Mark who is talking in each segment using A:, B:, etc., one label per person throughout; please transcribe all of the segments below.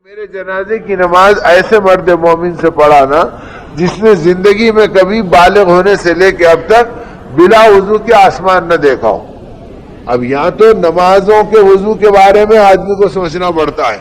A: میرے جنازے کی نماز ایسے مرد مومن سے پڑھانا جس نے زندگی میں کبھی بالغ ہونے سے لے کے اب تک بلا وضو کے آسمان نہ دیکھا ہو۔ اب یہاں تو نمازوں کے وضو کے بارے میں آدمی کو سوچنا پڑتا ہے،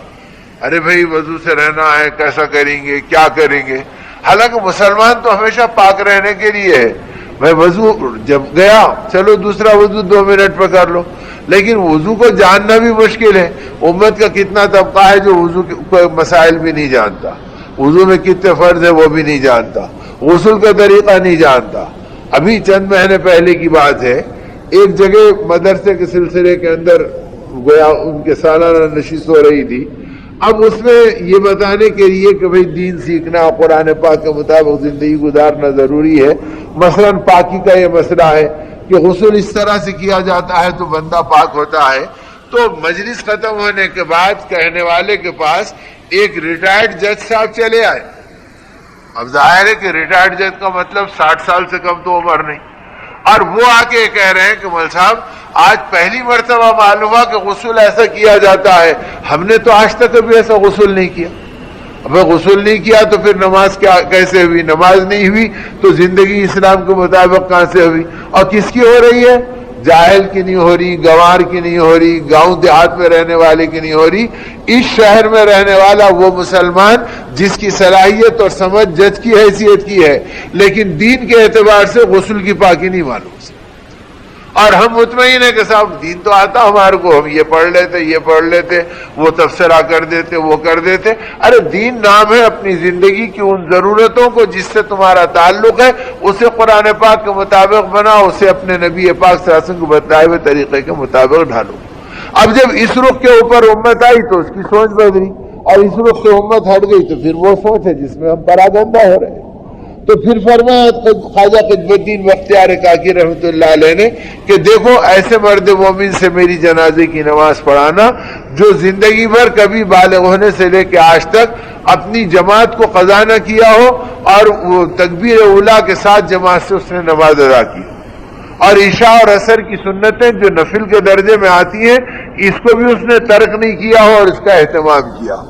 A: ارے بھائی وضو سے رہنا ہے، کیسا کریں گے، کیا کریں گے۔ حالانکہ مسلمان تو ہمیشہ پاک رہنے کے لیے ہے، بھائی وضو جب گیا چلو دوسرا وضو 2 منٹ پہ کر لو، لیکن وضو کو جاننا بھی مشکل ہے۔ امت کا کتنا طبقہ ہے جو وضو کے مسائل بھی نہیں جانتا، وضو میں کتنے فرض ہے وہ بھی نہیں جانتا، غسل کا طریقہ نہیں جانتا۔ ابھی چند مہینے پہلے کی بات ہے، ایک جگہ مدرسے کے سلسلے کے اندر گویا ان کے سالانہ نشست ہو رہی تھی۔ اب اس میں یہ بتانے کے لیے کہ بھئی دین سیکھنا، قرآن پاک کے مطابق زندگی گزارنا ضروری ہے۔ مثلا پاکی کا یہ مسئلہ ہے کہ غسل اس طرح سے کیا جاتا ہے تو بندہ پاک ہوتا ہے۔ تو مجلس ختم ہونے کے بعد کہنے والے کے پاس ایک ریٹائرڈ جج صاحب چلے آئے۔ اب ظاہر ہے کہ ریٹائرڈ جج کا مطلب 60 سال سے کم تو عمر نہیں، اور وہ آ کے کہہ رہے ہیں کہ مول صاحب آج پہلی مرتبہ معلوم ہوا کہ غسل ایسا کیا جاتا ہے، ہم نے تو آج تک کبھی ایسا غسل نہیں کیا۔ اب غسل نہیں کیا تو پھر نماز کیسے ہوئی؟ نماز نہیں ہوئی تو زندگی اسلام کے مطابق کہاں سے ہوئی؟ اور کس کی ہو رہی ہے؟ جاہل کی نہیں ہو رہی، گوار کی نہیں ہو رہی، گاؤں دیہات میں رہنے والے کی نہیں ہو رہی، اس شہر میں رہنے والا وہ مسلمان جس کی صلاحیت اور سمجھ جج کی حیثیت کی ہے لیکن دین کے اعتبار سے غسل کی پاکی نہیں معلوم، اور ہم مطمئن ہیں کہ صاحب دین تو آتا ہمارے کو، ہم یہ پڑھ لیتے، یہ پڑھ لیتے، وہ تبصرہ کر دیتے، وہ کر دیتے۔ ارے دین نام ہے اپنی زندگی کی ان ضرورتوں کو جس سے تمہارا تعلق ہے اسے قرآن پاک کے مطابق بناؤ، اسے اپنے نبی پاک صلی اللہ علیہ وسلم کو بتائے ہوئے طریقے کے مطابق ڈھالو۔ اب جب اس رخ کے اوپر امت آئی تو اس کی سوچ بدلی، اور اس رخ سے امت ہٹ گئی تو پھر وہ سوچ ہے جس میں ہم پراگندہ ہو رہے ہیں۔ تو پھر فرمایا خواجہ قطب الدین بختیار کاکی رحمۃ اللہ علیہ نے کہ دیکھو ایسے مرد مومن سے میری جنازے کی نماز پڑھانا جو زندگی بھر کبھی بالغ ہونے سے لے کے آج تک اپنی جماعت کو قضا نہ کیا ہو، اور وہ تکبیر اولیٰ کے ساتھ جماعت سے اس نے نماز ادا کی، اور عشاء اور عصر کی سنتیں جو نفل کے درجے میں آتی ہیں اس کو بھی اس نے ترک نہیں کیا ہو اور اس کا اہتمام کیا۔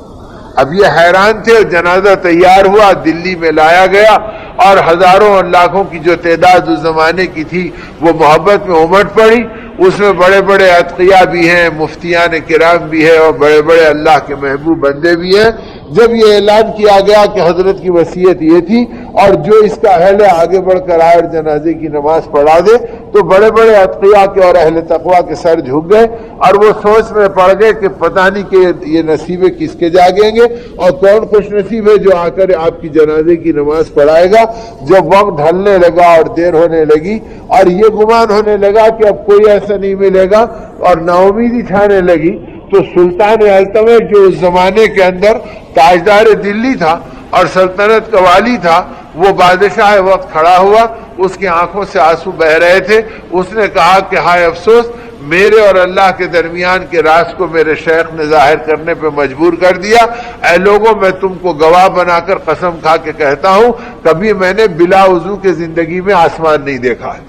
A: اب یہ حیران تھے، جنازہ تیار ہوا، دلی میں لایا گیا، اور ہزاروں اور لاکھوں کی جو تعداد اس زمانے کی تھی وہ محبت میں امٹ پڑی۔ اس میں بڑے بڑے اتقیاء بھی ہیں، مفتیان کرام بھی ہیں، اور بڑے بڑے اللہ کے محبوب بندے بھی ہیں۔ جب یہ اعلان کیا گیا کہ حضرت کی وصیت یہ تھی اور جو اس کا اہل آگے بڑھ کر آئے اور جنازے کی نماز پڑھا دے، تو بڑے بڑے اتقیاء کے اور اہل تقویٰ کے سر جھک گئے اور وہ سوچ میں پڑ گئے کہ پتہ نہیں کہ یہ نصیبیں کس کے جاگیں گے اور کون خوش نصیب ہے جو آ کر آپ کی جنازے کی نماز پڑھائے گا۔ جب وقت ڈھلنے لگا اور دیر ہونے لگی اور یہ گمان ہونے لگا کہ اب کوئی ایسا نہیں ملے گا اور نا امیدی چھانے لگی، تو سلطان التمش جو اس زمانے کے اندر تاجدار دلی تھا اور سلطنت کا والی تھا، وہ بادشاہ وقت کھڑا ہوا، اس کی آنکھوں سے آنسو بہ رہے تھے۔ اس نے کہا کہ ہائے افسوس، میرے اور اللہ کے درمیان کے راز کو میرے شیخ نے ظاہر کرنے پہ مجبور کر دیا۔ اے لوگوں، میں تم کو گواہ بنا کر قسم کھا کے کہتا ہوں کبھی میں نے بلا وضو کے زندگی میں آسمان نہیں دیکھا ہے،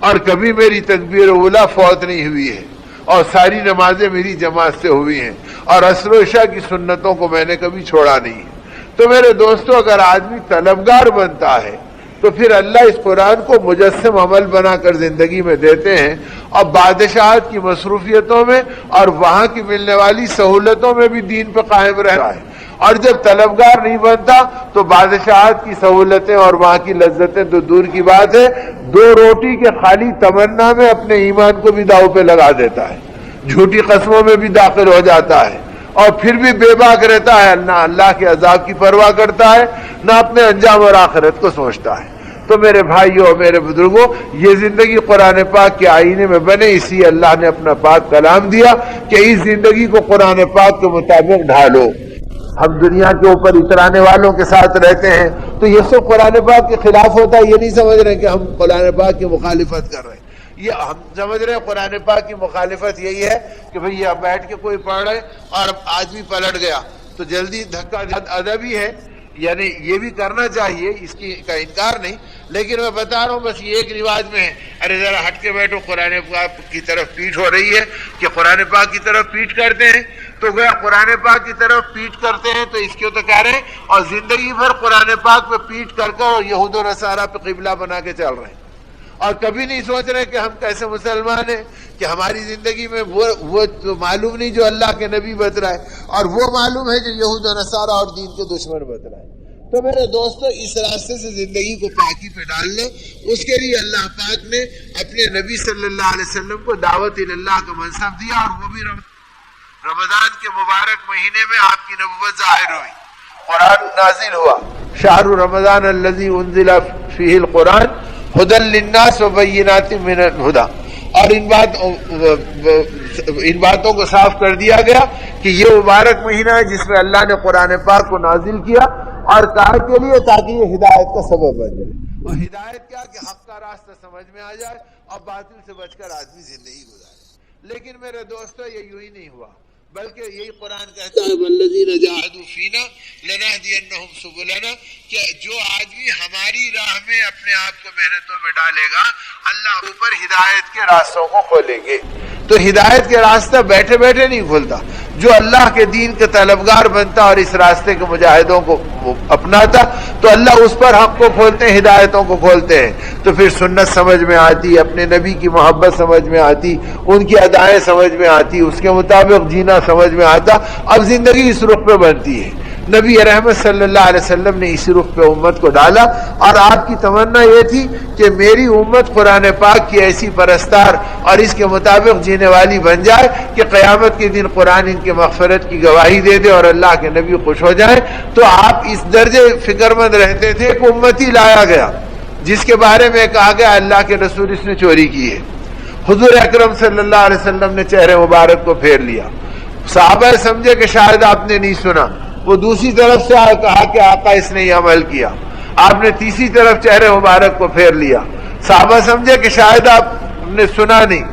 A: اور کبھی میری تکبیر اولیٰ فوت نہیں ہوئی ہے، اور ساری نمازیں میری جماعت سے ہوئی ہیں، اور عصر و عشاء کی سنتوں کو میں نے کبھی چھوڑا نہیں ہے۔ تو میرے دوستو، اگر آدمی طلبگار بنتا ہے تو پھر اللہ اس قرآن کو مجسم عمل بنا کر زندگی میں دیتے ہیں، اور بادشاہت کی مصروفیتوں میں اور وہاں کی ملنے والی سہولتوں میں بھی دین پہ قائم رہا ہے۔ اور جب طلبگار نہیں بنتا تو بادشاہت کی سہولتیں اور وہاں کی لذتیں تو دور کی بات ہے، 2 روٹی کے خالی تمنا میں اپنے ایمان کو بھی داؤ پہ لگا دیتا ہے، جھوٹی قسموں میں بھی داخل ہو جاتا ہے، اور پھر بھی بے باک رہتا ہے، نہ اللہ کے عذاب کی پرواہ کرتا ہے، نہ اپنے انجام اور آخرت کو سوچتا ہے۔ تو میرے بھائیوں اور میرے بزرگوں، یہ زندگی قرآن پاک کے آئینے میں بنے، اسی اللہ نے اپنا پاک کلام دیا کہ اس زندگی کو قرآن پاک کے مطابق ڈھالو۔ ہم دنیا کے اوپر اترانے والوں کے ساتھ رہتے ہیں تو یہ سب قرآن پاک کے خلاف ہوتا ہے، یہ نہیں سمجھ رہے کہ ہم قرآن پاک کی مخالفت کر رہے ہیں۔ یہ ہم سمجھ رہے ہیں قرآن پاک کی مخالفت یہی ہے کہ بھئی یہ بیٹھ کے کوئی پڑھ رہے اور آدمی پلٹ گیا تو جلدی دھکا ادبی ہے، یعنی یہ بھی کرنا چاہیے، اس کا انکار نہیں، لیکن میں بتا رہا ہوں بس یہ ایک رواج میں ہے، ارے ذرا ہٹ کے بیٹھو، قرآن پاک کی طرف پیٹھ ہو رہی ہے کہ قرآن پاک کی طرف پیٹھ کرتے ہیں۔ تو گویا قرآن پاک کی طرف پیٹ کرتے ہیں تو اس کے تو کہہ رہے ہیں، اور زندگی بھر قرآن پاک پہ پیٹ کر کر اور یہود و نصارہ پہ قبلہ بنا کے چل رہے ہیں، اور کبھی نہیں سوچ رہے کہ ہم کیسے مسلمان ہیں، کہ ہماری زندگی میں وہ تو معلوم نہیں جو اللہ کے نبی بتلائے، اور وہ معلوم ہے جو یہود و نصارہ اور دین کے دشمن بتلائے۔ تو میرے دوستو، اس راستے سے زندگی کو پاکی پہ ڈال لیں۔ اس کے لیے اللہ پاک نے اپنے نبی صلی اللہ علیہ وسلم کو دعوت اللہ کا منصب دیا، اور وہ بھی رمضان کے مبارک مہینے میں آپ کی نبوت ظاہر ہوئی، قرآن نازل ہوا۔ شہر رمضان الذی انزل فیہ القرآن ھدی للناس وبینات من الھدی، اور ان باتوں کو صاف کر دیا گیا کہ یہ مبارک مہینہ ہے جس میں اللہ نے قرآن پاک کو نازل کیا، اور کہا کے لیے تاکہ یہ ہدایت کا سبب بن جائے۔ اور ہدایت کیا کہ حق کا راستہ سمجھ میں آ جائے اور باطل سے بچ کر آدمی زندگی گزارے۔ لیکن میرے دوستو، یہ یوں ہی نہیں ہوا، بلکہ یہی قرآن کہتا ہے والذین جاہدوا فینا لنہدینہم سبلنا، کہ جو آدمی ہماری راہ میں اپنے آپ کو محنتوں میں ڈالے گا، اللہ اوپر ہدایت کے راستوں کو کھولیں گے۔ تو ہدایت کے راستہ بیٹھے بیٹھے نہیں کھولتا، جو اللہ کے دین کے طلبگار بنتا اور اس راستے کے مجاہدوں کو اپناتا تو اللہ اس پر حق کو کھولتے ہیں، ہدایتوں کو کھولتے ہیں، تو پھر سنت سمجھ میں آتی، اپنے نبی کی محبت سمجھ میں آتی، ان کی ادائیں سمجھ میں آتی، اس کے مطابق جینا سمجھ میں آتا، اب زندگی اس رخ پہ بنتی ہے۔ نبی رحمت صلی اللہ علیہ وسلم نے اس رخ پہ امت کو ڈالا، اور آپ کی تمنا یہ تھی کہ میری امت قرآن پاک کی ایسی پرستار اور اس کے مطابق جینے والی بن جائے کہ قیامت کے دن قرآن ان کے مغفرت کی گواہی دے دے اور اللہ کے نبی خوش ہو جائیں۔ تو آپ اس درجے فکر مند رہتے تھے کہ امتی لایا گیا جس کے بارے میں کہا گیا اللہ کے رسول اس نے چوری کی ہے۔ حضور اکرم صلی اللہ علیہ وسلم نے چہرے مبارک کو پھیر لیا، صحابہ سمجھے کہ شاید آپ نے نہیں سنا، وہ دوسری طرف سے کہا کہ آقا اس نے یہ عمل کیا، آپ نے تیسری طرف چہرے مبارک کو پھیر لیا، صحابہ سمجھے کہ شاید آپ نے سنا نہیں،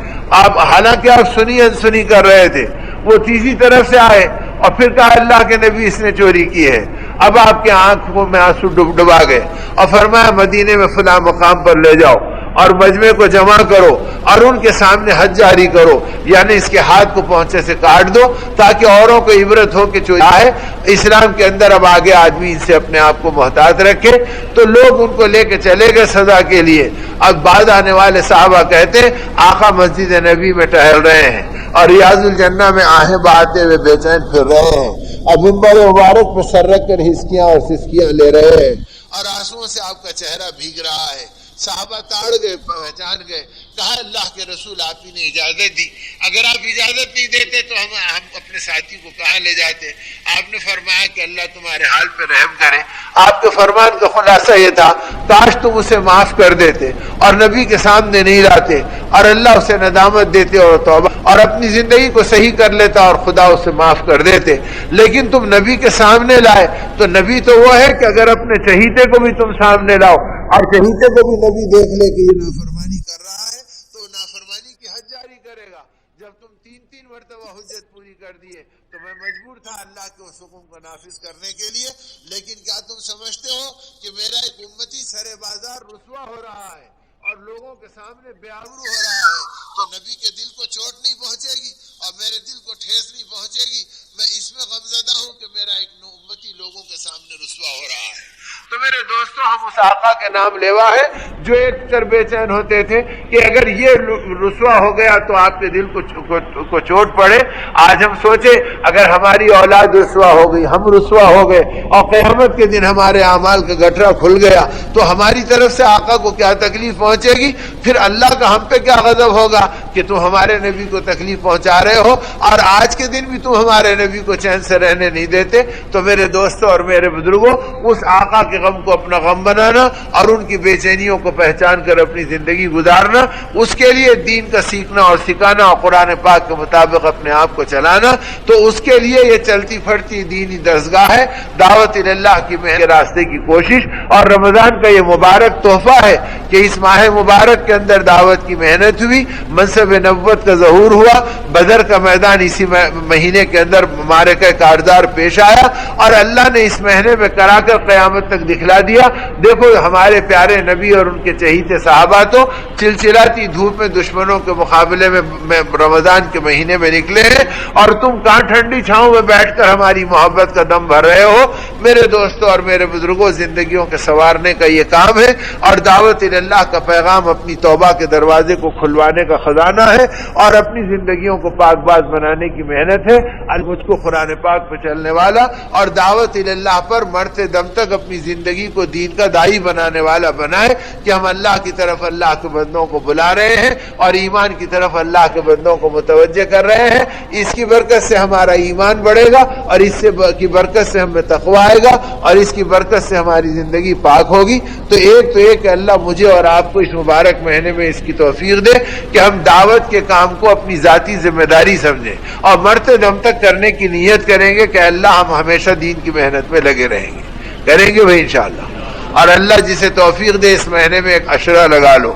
A: آپ حالانکہ آپ سنی انسنی کر رہے تھے، وہ تیسری طرف سے آئے اور پھر کہا اللہ کے نبی اس نے چوری کی ہے۔ اب آپ کے آنکھوں میں آنسو ڈبا گئے اور فرمایا مدینے میں فلاں مقام پر لے جاؤ اور مجمع کو جمع کرو اور ان کے سامنے حد جاری کرو، یعنی اس کے ہاتھ کو پہنچے سے کاٹ دو تاکہ اوروں کو عبرت ہو کہ چوری ہے۔ اسلام کے اندر اب آگے آدمی ان سے اپنے آپ کو محتاط رکھے، تو لوگ ان کو لے کے چلے گئے سزا کے لیے۔ اب بعد آنے والے صحابہ کہتے ہیں آقا مسجد نبی میں ٹہل رہے ہیں اور ریاض الجنہ میں آہیں بہاتے ہوئے بے چین پھر رہے ہیں، اب منبر مبارک پہ سر رکھ کر ہسکیاں اور سسکیاں لے رہے ہیں، اور آنسوؤں سے آپ کا چہرہ بھیگ رہا ہے۔ صحابہ تاڑ گئے، پہچان گئے، کہا اللہ کے رسول آپ ہی نے اجازت دی، اگر آپ اجازت نہیں دیتے تو ہم اپنے ساتھی کو کہاں لے جاتے؟ آپ نے فرمایا کہ اللہ تمہارے حال پہ رحم کرے۔ آپ کے فرمان کا خلاصہ یہ تھا کاش تم اسے معاف کر دیتے اور نبی کے سامنے نہیں لاتے اور اللہ اسے ندامت دیتے اور توبہ اور اپنی زندگی کو صحیح کر لیتا اور خدا اسے معاف کر دیتے، لیکن تم نبی کے سامنے لائے تو نبی تو وہ ہے کہ اگر اپنے چہیتے کو بھی تم سامنے لاؤ اور چہیتے کو بھی نبی دیکھ لے کہ یہ نافرمانی کر رہا ہے تو نافرمانی کی حد جاری کرے گا۔ جب تم تین مرتبہ حجت پوری کر دیے تو میں مجبور تھا اللہ کے اس حکم کو نافذ کرنے کے لیے، لیکن کیا تم سمجھتے ہو کہ میرا ایک امتی سرے بازار رسوا ہو رہا ہے اور لوگوں کے سامنے بے آبرو ہو رہا ہے تو نبی کے دل کو چوٹ نہیں پہنچے گی اور میرے دل کو ٹھیس نہیں پہنچے گی؟ میں اس میں غمزدہ ہوں کہ میرا ایک امتی لوگوں کے سامنے رسوا ہو رہا ہے۔ تو میرے دوستو، ہم اس آقا کے نام لیوا ہے جو ایک طرح بے چین ہوتے تھے کہ اگر یہ رسوا ہو گیا تو آپ کے دل کو چوٹ پڑے۔ آج ہم سوچے اگر ہماری اولاد رسوا ہو گئی، ہم رسوا ہو گئے اور قیامت کے دن ہمارے اعمال کا گٹھرا کھل گیا تو ہماری طرف سے آقا کو کیا تکلیف پہنچے گی؟ پھر اللہ کا ہم پہ کیا غضب ہوگا کہ تم ہمارے نبی کو تکلیف پہنچا رہے ہو اور آج کے دن بھی تم ہمارے نبی کو چین سے رہنے نہیں دیتے۔ تو میرے دوستوں اور میرے بزرگوں، اس آقا کے غم کو اپنا غم بنانا اور ان کی بے چینیوں کو پہچان کر اپنی زندگی گزارنا، اس کے لیے دین کا سیکھنا اور سکھانا اور قرآن پاک کے مطابق اپنے آپ کو چلانا، تو اس کے لیے یہ چلتی پھرتی دینی درسگاہ ہے، دعوت اللہ کی محنت کے راستے کی کوشش، اور رمضان کا یہ مبارک تحفہ ہے کہ اس ماہ مبارک کے اندر دعوت کی محنت ہوئی، منصب نبوت کا ظہور ہوا، بدر کا میدان اسی مہینے کے اندر معرکہ کارزار پیش آیا، اور اللہ نے اس مہینے میں کرا کر قیامت تک دکھلا دیا۔ دیکھو ہمارے پیارے نبی اور ان کے چہیتے صحابہ تو چلچلاتی دھوپ میں دشمنوں کے مقابلے میں رمضان کے مہینے میں نکلے ہیں، اور تم کہاں ٹھنڈی چھاؤں میں بیٹھ کر ہماری محبت کا دم بھر رہے ہو۔ میرے دوستوں اور میرے بزرگوں، زندگیوں کے سنوارنے کا یہ کام ہے، اور دعوت اللہ کا پیغام اپنی توبہ کے دروازے کو کھلوانے کا خزانہ ہے، اور اپنی زندگیوں کو پاک باز بنانے کی محنت ہے۔ مجھ کو قرآن پاک پہ چلنے والا اور دعوت اللہ پر مرتے دم تک اپنی زندگی کو دین کا داعی بنانے والا بنائے، کہ ہم اللہ کی طرف اللہ کے بندوں کو بلا رہے ہیں اور ایمان کی طرف اللہ کے بندوں کو متوجہ کر رہے ہیں۔ اس کی برکت سے ہمارا ایمان بڑھے گا، اور اس کی برکت سے ہمیں تقویٰ آئے گا، اور اس کی برکت سے ہماری زندگی پاک ہوگی۔ تو ایک کہ اللہ مجھے اور آپ کو اس مبارک مہینے میں اس کی توفیق دے کہ ہم دعوت کے کام کو اپنی ذاتی ذمہ داری سمجھیں، اور مرتے دم تک کرنے کی نیت کریں گے کہ اللہ ہم ہمیشہ دین کی محنت میں لگے رہیں گے، کریں گے بھائی انشاءاللہ۔ اور اللہ جسے توفیق دے اس مہینے میں ایک عشرہ لگا لو،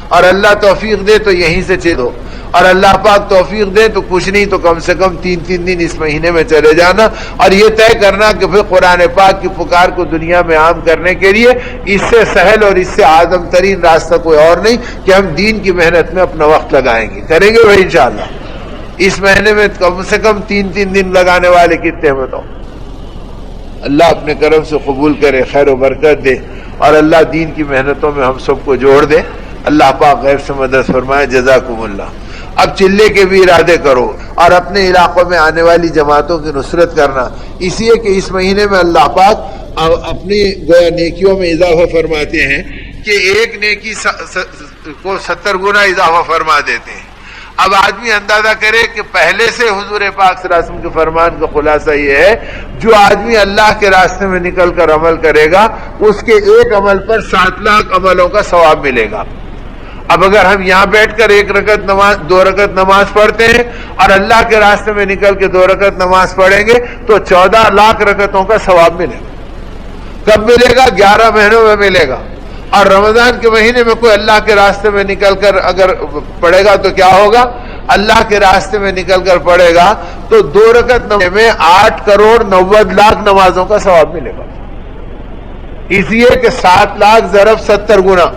A: اور اللہ توفیق دے تو یہیں سے چلو، اور اللہ پاک توفیق دے تو کچھ نہیں تو کم سے کم 3 دن اس مہینے میں چلے جانا، اور یہ طے کرنا کہ پھر قرآن پاک کی پکار کو دنیا میں عام کرنے کے لیے اس سے سہل اور اس سے اعظم ترین راستہ کوئی اور نہیں کہ ہم دین کی محنت میں اپنا وقت لگائیں گے، کریں گے بھائی انشاءاللہ۔ اس مہینے میں کم سے کم 3 دن لگانے والے کتنے ہیں بتاؤ؟ اللہ اپنے کرم سے قبول کرے، خیر و برکت دے، اور اللہ دین کی محنتوں میں ہم سب کو جوڑ دے۔ اللہ پاک غیب سے مدد فرمائے، جزاکم اللہ۔ اب چلے کے بھی ارادے کرو، اور اپنے علاقوں میں آنے والی جماعتوں کی نصرت کرنا، اس لیے کہ اس مہینے میں اللہ پاک اپنی گویا نیکیوں میں اضافہ فرماتے ہیں کہ ایک نیکی کو 70 گنا اضافہ فرما دیتے ہیں۔ اب آدمی اندازہ کرے کہ پہلے سے حضور پاک صلی اللہ علیہ وسلم کے فرمان کا خلاصہ یہ ہے، جو آدمی اللہ کے راستے میں نکل کر عمل کرے گا اس کے ایک عمل پر 7 لاکھ عملوں کا ثواب ملے گا۔ اب اگر ہم یہاں بیٹھ کر 2 رکعت نماز پڑھتے ہیں اور اللہ کے راستے میں نکل کے 2 رکعت نماز پڑھیں گے تو 14 لاکھ رکعتوں کا ثواب ملے گا۔ کب ملے گا؟ 11 مہینوں میں ملے گا۔ اور رمضان کے مہینے میں کوئی اللہ کے راستے میں نکل کر اگر پڑھے گا تو کیا ہوگا؟ اللہ کے راستے میں نکل کر پڑھے گا تو 2 رکعت میں 8 کروڑ 90 لاکھ نمازوں کا ثواب ملے گا۔ اس لیے کہ 7 لاکھ ضرب 70 گنا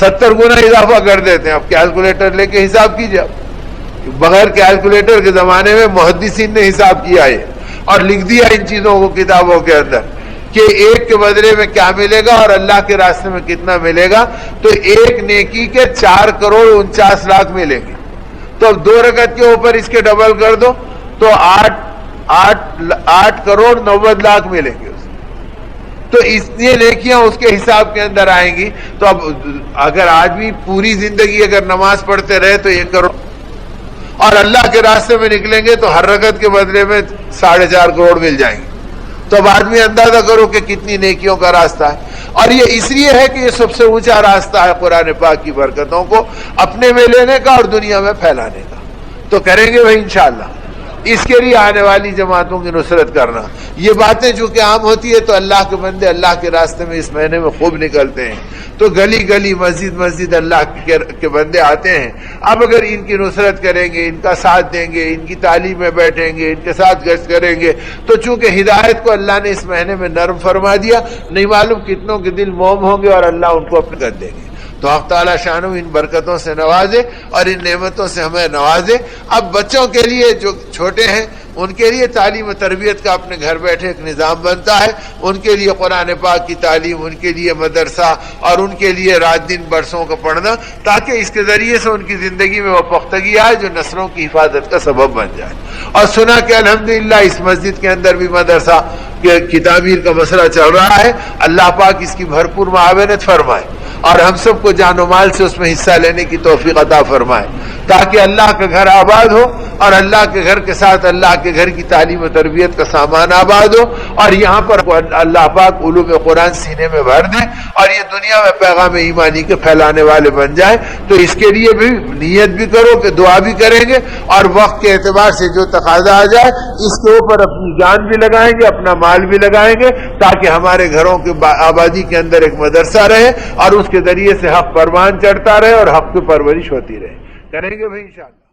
A: 70 گنا اضافہ کر دیتے ہیں۔ اب کیلکولیٹر لے کے حساب کیجیے، بغیر کیلکولیٹر کے زمانے میں محدثین نے حساب کیا ہے اور لکھ دیا ان چیزوں کو کتابوں کے اندر کہ ایک کے بدلے میں کیا ملے گا اور اللہ کے راستے میں کتنا ملے گا۔ تو ایک نیکی کے 4 کروڑ 49 لاکھ ملیں گے۔ تو اب 2 رکعت کے اوپر اس کے ڈبل کر دو تو 8 کروڑ 90 لاکھ ملیں گے۔ تو اتنی نیکیاں اس کے حساب کے اندر آئیں گی۔ تو اب اگر آدمی پوری زندگی اگر نماز پڑھتے رہے تو 1 کروڑ، اور اللہ کے راستے میں نکلیں گے تو ہر رکعت کے بدلے میں 4.5 کروڑ مل جائیں گے۔ تو اب آدمی اندازہ کرو کہ کتنی نیکیوں کا راستہ ہے۔ اور یہ اس لیے ہے کہ یہ سب سے اونچا راستہ ہے قرآن پاک کی برکتوں کو اپنے میں لینے کا اور دنیا میں پھیلانے کا۔ تو کریں گے بھائی انشاءاللہ۔ اس کے لیے آنے والی جماعتوں کی نصرت کرنا، یہ باتیں چونکہ عام ہوتی ہے تو اللہ کے بندے اللہ کے راستے میں اس مہینے میں خوب نکلتے ہیں، تو گلی گلی مسجد اللہ کے بندے آتے ہیں۔ اب اگر ان کی نصرت کریں گے، ان کا ساتھ دیں گے، ان کی تعلیم میں بیٹھیں گے، ان کے ساتھ گشت کریں گے، تو چونکہ ہدایت کو اللہ نے اس مہینے میں نرم فرما دیا، نہیں معلوم کتنوں کے دل موم ہوں گے اور اللہ ان کو اپنے کر دیں گے۔ تو حق تعالیٰ شانو ان برکتوں سے نوازے اور ان نعمتوں سے ہمیں نوازے۔ اب بچوں کے لیے جو چھوٹے ہیں ان کے لیے تعلیم و تربیت کا اپنے گھر بیٹھے ایک نظام بنتا ہے، ان کے لیے قرآن پاک کی تعلیم، ان کے لیے مدرسہ اور ان کے لیے رات دن برسوں کا پڑھنا، تاکہ اس کے ذریعے سے ان کی زندگی میں وہ پختگی آئے جو نسلوں کی حفاظت کا سبب بن جائے۔ اور سنا کہ الحمدللہ اس مسجد کے اندر بھی مدرسہ کی تعمیر کا مسئلہ چل رہا ہے، اللہ پاک اس کی بھرپور معاونت فرمائے اور ہم سب کو جان و مال سے اس میں حصہ لینے کی توفیق عطا فرمائے، تاکہ اللہ کا گھر آباد ہو اور اللہ کے گھر کے ساتھ اللہ کے گھر کی تعلیم و تربیت کا سامان آباد ہو، اور یہاں پر اللہ پاک علوم قرآن سینے میں بھر دے اور یہ دنیا میں پیغام ایمانی کے پھیلانے والے بن جائیں۔ تو اس کے لیے بھی نیت بھی کرو کہ دعا بھی کریں گے، اور وقت کے اعتبار سے جو تقاضا آ جائے اس کے اوپر اپنی جان بھی لگائیں گے، اپنا مال بھی لگائیں گے، تاکہ ہمارے گھروں کی آبادی کے اندر ایک مدرسہ رہے اور اس کے کے ذریعے سے حق پروان چڑھتا رہے اور حق کی پرورش ہوتی رہے. کریں گے بھائی انشاءاللہ.